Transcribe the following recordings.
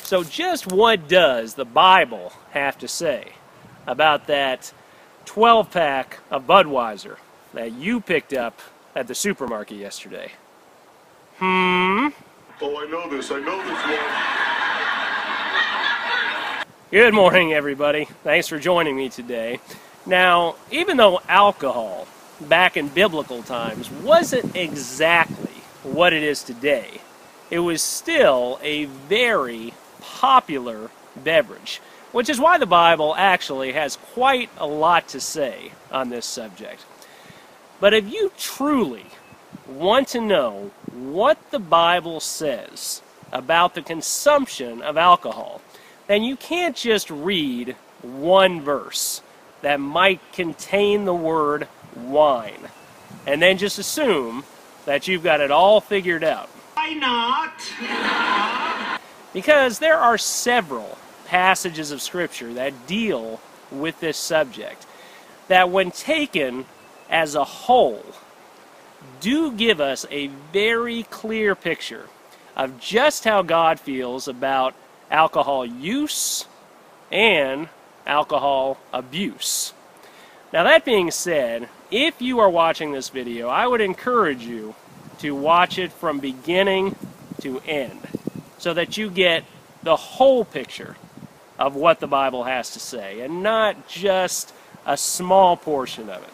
So just what does the Bible have to say about that 12-pack of Budweiser that you picked up at the supermarket yesterday? Oh, I know this one. Good morning, everybody. Thanks for joining me today. Now, even though alcohol back in biblical times wasn't exactly what it is today, it was still a very popular beverage, which is why the Bible actually has quite a lot to say on this subject. But if you truly want to know what the Bible says about the consumption of alcohol, then you can't just read one verse that might contain the word wine and then just assume that you've got it all figured out. Why not? Because there are several passages of Scripture that deal with this subject that, when taken as a whole, do give us a very clear picture of just how God feels about alcohol use and alcohol abuse. Now, that being said, if you are watching this video, I would encourage you to watch it from beginning to end so that you get the whole picture of what the Bible has to say and not just a small portion of it.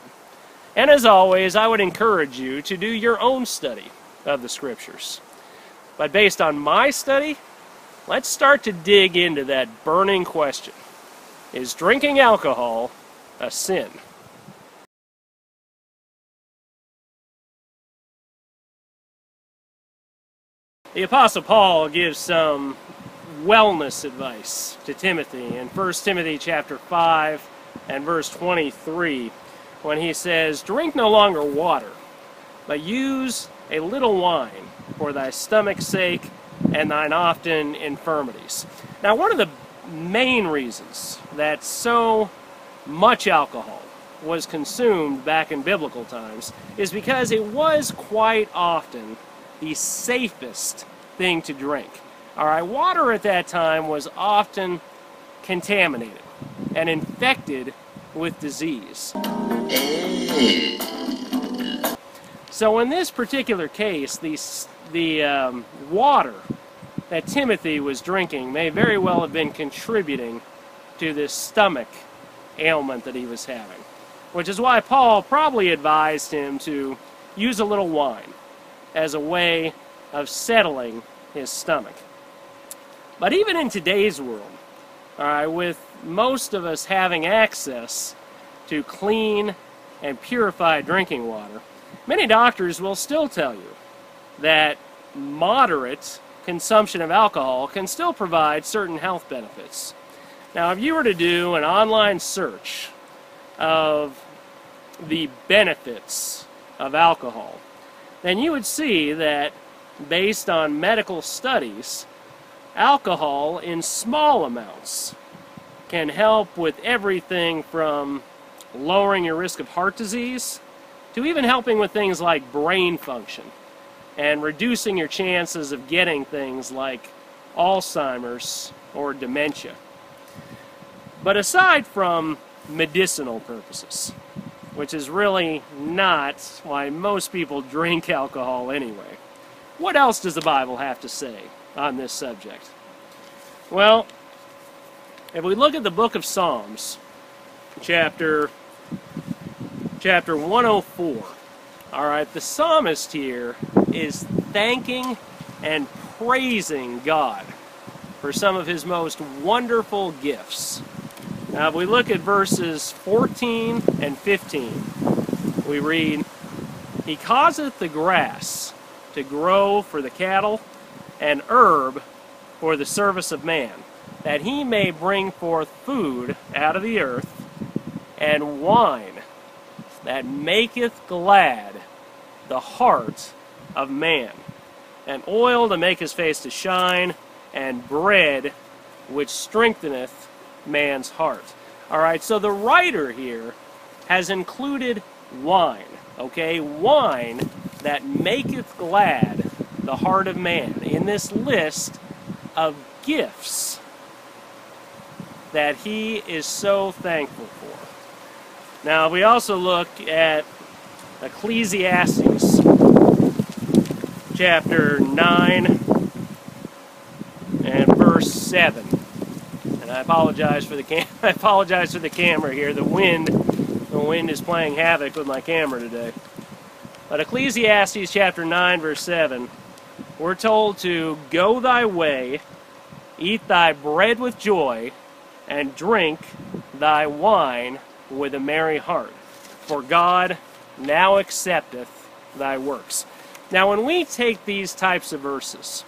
And as always, I would encourage you to do your own study of the Scriptures. But based on my study, let's start to dig into that burning question. Is drinking alcohol a sin? The Apostle Paul gives some wellness advice to Timothy in 1 Timothy chapter 5 and verse 23 when he says, "Drink no longer water, but use a little wine for thy stomach's sake and thine often infirmities." Now, one of the main reasons that so much alcohol was consumed back in biblical times is because it was quite often the safest thing to drink. All right, water at that time was often contaminated and infected with disease. So in this particular case, the water that Timothy was drinking may very well have been contributing to this stomach ailment that he was having, which is why Paul probably advised him to use a little wine as a way of settling his stomach. But even in today's world, all right, with most of us having access to clean and purified drinking water, many doctors will still tell you that moderate consumption of alcohol can still provide certain health benefits. Now, if you were to do an online search of the benefits of alcohol, then you would see that, based on medical studies, alcohol in small amounts can help with everything from lowering your risk of heart disease to even helping with things like brain function and reducing your chances of getting things like Alzheimer's or dementia. But aside from medicinal purposes, which is really not why most people drink alcohol anyway, what else does the Bible have to say on this subject? Well, if we look at the book of Psalms, chapter 104, all right, the psalmist here is thanking and praising God for some of his most wonderful gifts. Now, if we look at verses 14 and 15, we read, "He causeth the grass to grow for the cattle, and herb for the service of man, that he may bring forth food out of the earth, and wine that maketh glad the heart of man, and oil to make his face to shine, and bread which strengtheneth man's heart." All right, so the writer here has included wine, okay? Wine that maketh glad the heart of man in this list of gifts that he is so thankful for. Now, we also look at Ecclesiastes chapter 9 and verse 7. And I apologize for the camera here. The wind is playing havoc with my camera today. But Ecclesiastes chapter 9 verse 7, we're told to go thy way, eat thy bread with joy, and drink thy wine with a merry heart, for God now accepteth thy works. Now, when we take these types of verses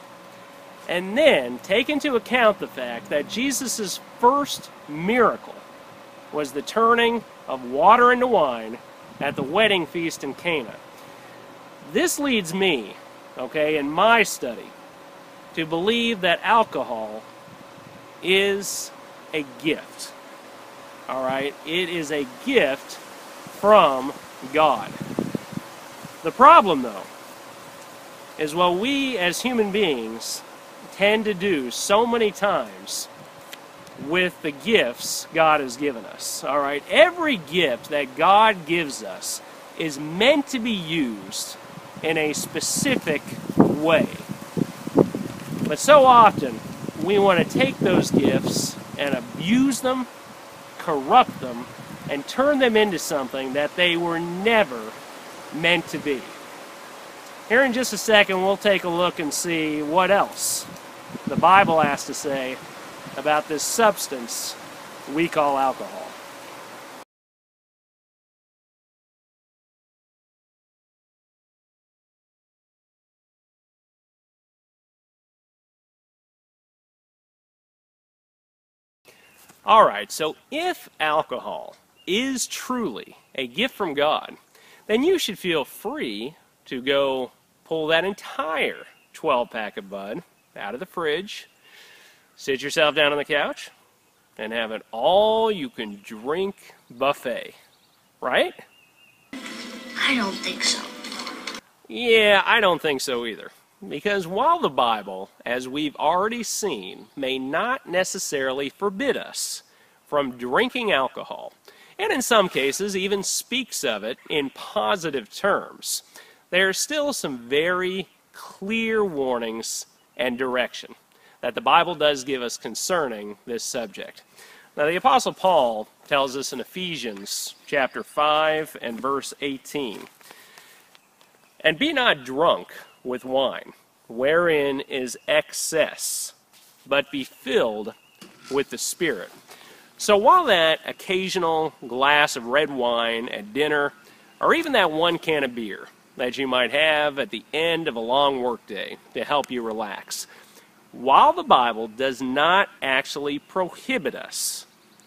and then take into account the fact that Jesus' first miracle was the turning of water into wine at the wedding feast in Cana, this leads me, in my study, to believe that alcohol is a gift. Alright? It is a gift from God. The problem, though, is what we as human beings tend to do so many times with the gifts God has given us. Alright? Every gift that God gives us is meant to be used in a specific way. But so often, we want to take those gifts and abuse them, corrupt them, and turn them into something that they were never meant to be. Here in just a second, we'll take a look and see what else the Bible has to say about this substance we call alcohol. Alright, so if alcohol is truly a gift from God, then you should feel free to go pull that entire 12-pack of Bud out of the fridge, sit yourself down on the couch, and have an all-you-can-drink buffet. Right? I don't think so. Yeah, I don't think so either. Because while the Bible, as we've already seen, may not necessarily forbid us from drinking alcohol, and in some cases even speaks of it in positive terms, there are still some very clear warnings and direction that the Bible does give us concerning this subject. Now, the Apostle Paul tells us in Ephesians chapter 5 and verse 18, "And be not drunk with wine, wherein is excess, but be filled with the Spirit." So while that occasional glass of red wine at dinner, or even that one can of beer that you might have at the end of a long workday to help you relax, while the Bible does not actually prohibit us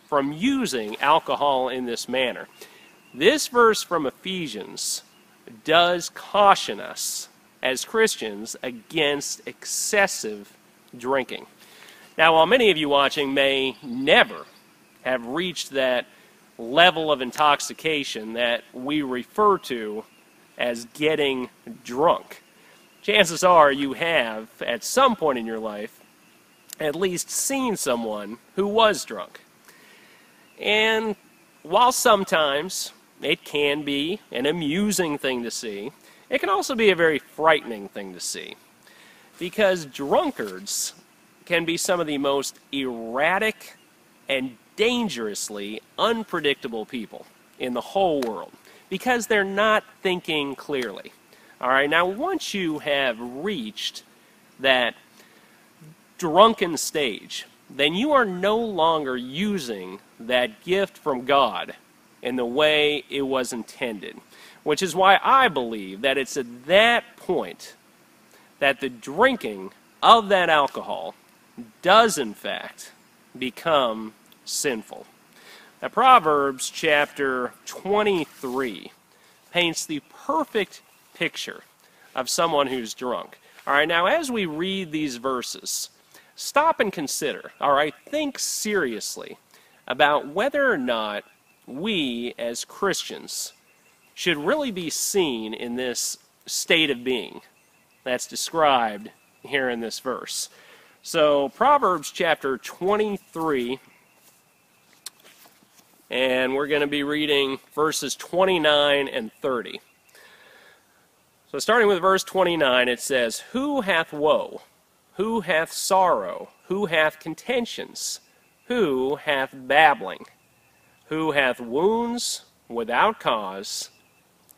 from using alcohol in this manner, this verse from Ephesians does caution us as Christians against excessive drinking. Now, while many of you watching may never have reached that level of intoxication that we refer to as getting drunk, chances are you have, at some point in your life, at least seen someone who was drunk. And while sometimes it can be an amusing thing to see, it can also be a very frightening thing to see. Because drunkards can be some of the most erratic and dangerously unpredictable people in the whole world. Because they're not thinking clearly. Alright, now once you have reached that drunken stage, then you are no longer using that gift from God in the way it was intended. Which is why I believe that it's at that point that the drinking of that alcohol does in fact become sinful. Now, Proverbs chapter 23 paints the perfect picture of someone who's drunk. Alright, now as we read these verses, stop and consider, alright, think seriously about whether or not we as Christians should really be seen in this state of being that's described here in this verse. So Proverbs chapter 23, and we're going to be reading verses 29 and 30. So starting with verse 29, it says, "Who hath woe? Who hath sorrow? Who hath contentions? Who hath babbling? Who hath wounds without cause?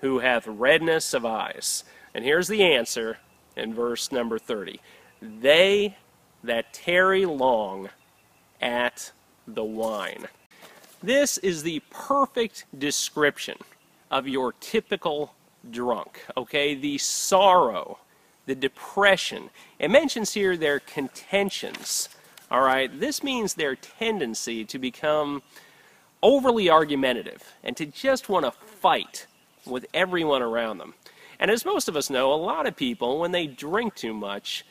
Who hath redness of eyes?" And here's the answer in verse number 30. "They that tarry long at the wine." This is the perfect description of your typical drunk, okay? The sorrow, the depression. It mentions here their contentions, all right? This means their tendency to become overly argumentative and to just want to fight with everyone around them. And as most of us know, a lot of people, when they drink too much,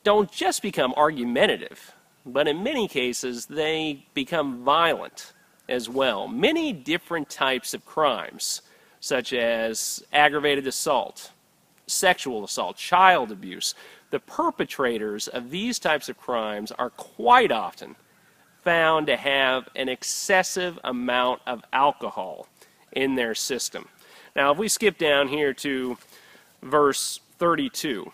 don't just become argumentative, but in many cases, they become violent as well. Many different types of crimes, such as aggravated assault, sexual assault, child abuse. The perpetrators of these types of crimes are quite often found to have an excessive amount of alcohol in their system. Now, if we skip down here to verse 32,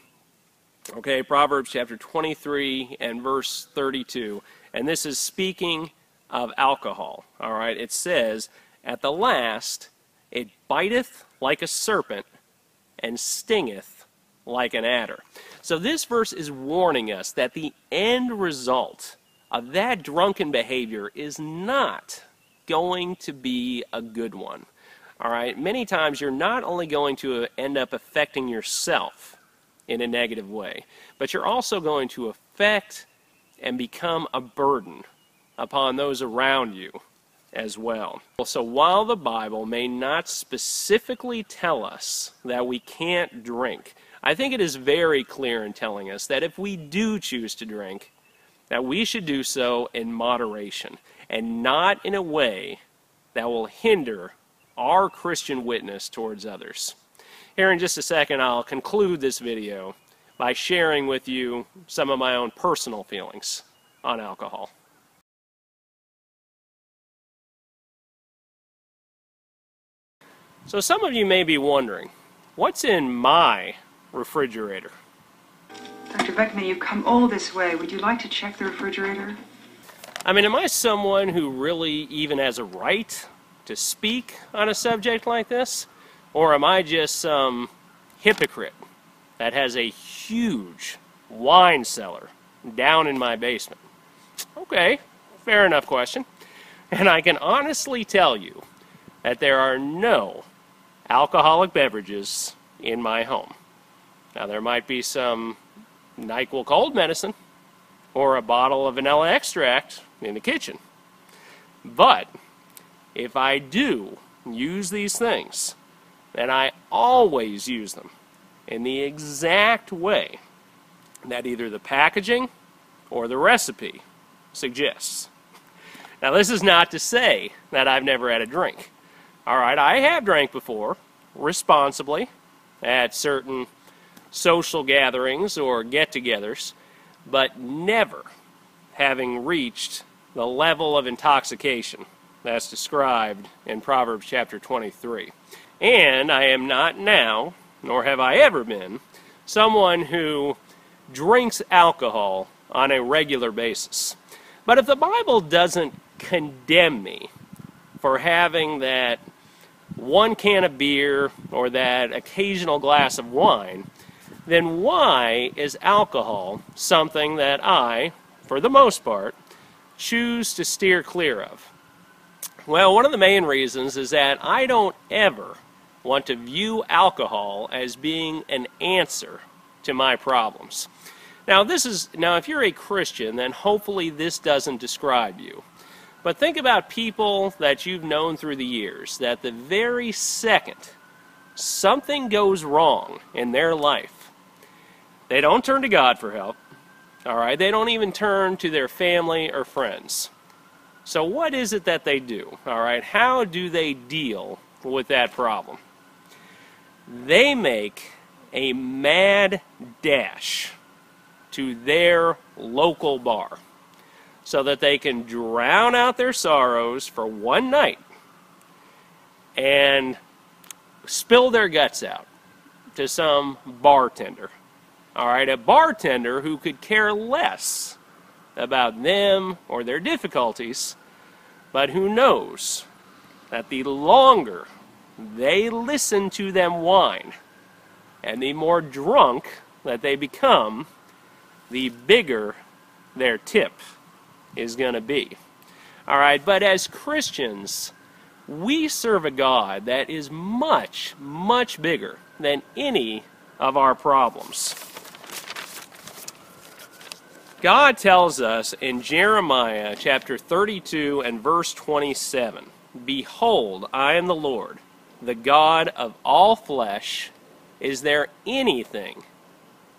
okay, Proverbs chapter 23 and verse 32, and this is speaking of alcohol, all right? It says, "At the last it biteth like a serpent and stingeth like an adder." So this verse is warning us that the end result of that drunken behavior is not going to be a good one, all right? Many times you're not only going to end up affecting yourself in a negative way, but you're also going to affect and become a burden upon those around you as well. So while the Bible may not specifically tell us that we can't drink, I think it is very clear in telling us that if we do choose to drink, that we should do so in moderation and not in a way that will hinder our Christian witness towards others. Here in just a second, I'll conclude this video by sharing with you some of my own personal feelings on alcohol. So some of you may be wondering, what's in my refrigerator? Dr. Beckman, you've come all this way. Would you like to check the refrigerator? I mean, am I someone who really even has a right to speak on a subject like this? Or am I just some hypocrite that has a huge wine cellar down in my basement? Okay, fair enough question. And I can honestly tell you that there are no alcoholic beverages in my home. Now, there might be some NyQuil cold medicine or a bottle of vanilla extract in the kitchen. But if I do use these things, then I always use them in the exact way that either the packaging or the recipe suggests. Now, this is not to say that I've never had a drink. All right, I have drank before, responsibly, at certain social gatherings or get-togethers, but never having reached the level of intoxication that's described in Proverbs chapter 23. And I am not now, nor have I ever been, someone who drinks alcohol on a regular basis. But if the Bible doesn't condemn me for having that one can of beer or that occasional glass of wine, then why is alcohol something that I, for the most part, choose to steer clear of? Well, one of the main reasons is that I don't ever want to view alcohol as being an answer to my problems. Now, if you're a Christian, then hopefully this doesn't describe you. But think about people that you've known through the years, that the very second something goes wrong in their life, they don't turn to God for help, all right? They don't even turn to their family or friends. So what is it that they do, all right? How do they deal with that problem? They make a mad dash to their local bar so that they can drown out their sorrows for one night and spill their guts out to some bartender. All right, a bartender who could care less about them or their difficulties, but who knows that the longer they listen to them whine and the more drunk that they become, the bigger their tip is going to be. All right, but as Christians, we serve a God that is much, much bigger than any of our problems. God tells us in Jeremiah chapter 32 and verse 27, "Behold, I am the Lord, the God of all flesh. Is there anything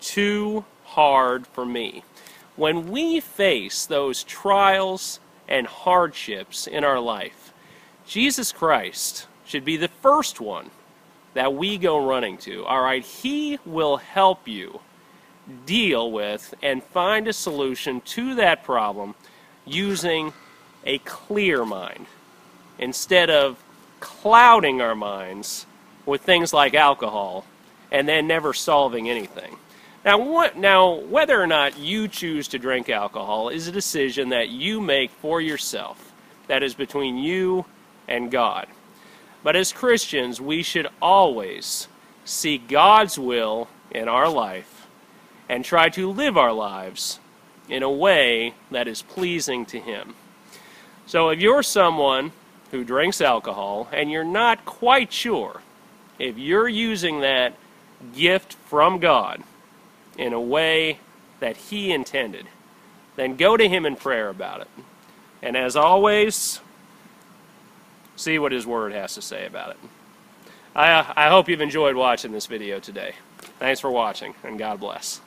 too hard for me?" When we face those trials and hardships in our life, Jesus Christ should be the first one that we go running to. All right, He will help you deal with and find a solution to that problem using a clear mind instead of clouding our minds with things like alcohol and then never solving anything. Now, whether or not you choose to drink alcohol is a decision that you make for yourself. That is between you and God. But as Christians, we should always seek God's will in our life and try to live our lives in a way that is pleasing to Him. So if you're someone who drinks alcohol and you're not quite sure if you're using that gift from God in a way that He intended, then go to Him in prayer about it. And as always, see what His Word has to say about it. I hope you've enjoyed watching this video today. Thanks for watching, and God bless.